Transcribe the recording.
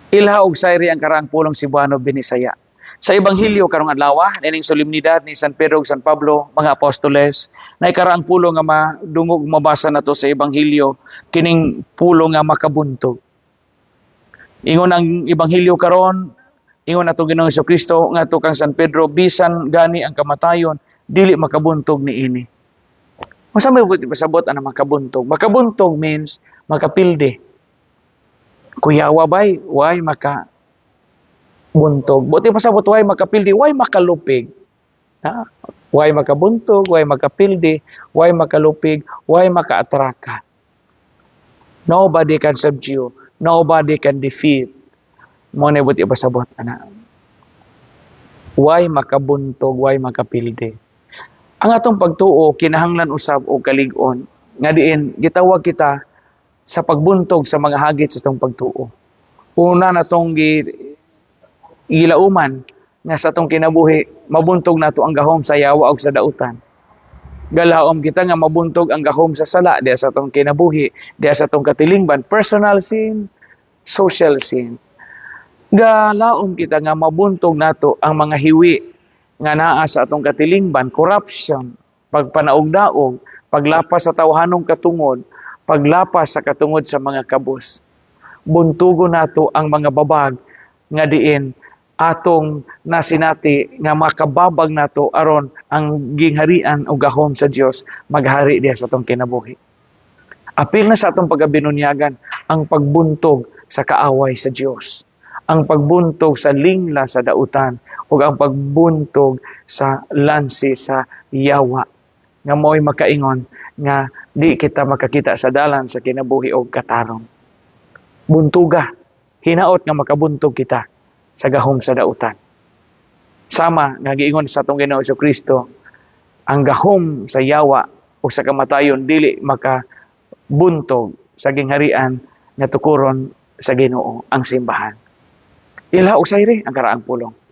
Ilha og sayri ang karaang pulong Cebuano Binisaya. Sa Ebanghelyo karong adlaw, nining solemnidad ni San Pedro ug San Pablo, mga apostoles, na karaang pulong nga madungog mabasa nato sa Ebanghelyo, kining pulong nga makabuntog. Ingon ang Ebanghelyo karon, ingon nato Ginoong Jesucristo ngadto kang San Pedro, bisan gani ang kamatayon dili makabuntog niini. Unsa may pasabot ana makabuntog? Makabuntog means makapilde. Kuyawa bay, way makabuntog. Buti pasabot way makapildi, way makalupig. Ha? Way makabuntog, way makapildi, way makalupig, way makaatraka. Nobody can subdue, nobody can defeat. Mo na buti pasabot ana. Way makabuntog, way makapildi. Ang atong pagtuo kinahanglan usab og kalig-on nga diin gitawag kita sa pagbuntog sa mga hagit sa itong pagtuo. Una na itong gilauman nga sa itong kinabuhi, mabuntog na ito ang gahom sa yawa o sa dautan. Galaom kita nga mabuntog ang gahom sa sala, diya sa itong kinabuhi, diya sa itong katilingban, personal sin, social sin. Galaom kita nga mabuntog na ito ang mga hiwi nga naa sa itong katilingban, corruption, pagpanaog-daog, paglapas sa tawhanong katungod, paglapas sa katungod sa mga kabus. Buntugo nato ang mga babag nga diin atong nasinati nga makababag nato aron ang gingharian o gahom sa Dios maghari diha sa atong kinabuhi. Apil na sa atong pagabinunyagan ang pagbuntog sa kaaway sa Dios, ang pagbuntog sa lingla sa dautan ug ang pagbuntog sa lansi sa yawa nga mo'y makaingon nga di kita makakita sa dalan sa kinabuhi o katarong. Buntuga, hinaot nga makabuntog kita sa gahom sa dautan. Sama nga giingon sa atong Ginoong Jesucristo, ang gahom sa yawa o sa kamatayon dili makabuntog sa gingharian nga tukuron sa Ginoo ang simbahan. Ilha og sayri ang karaang pulong.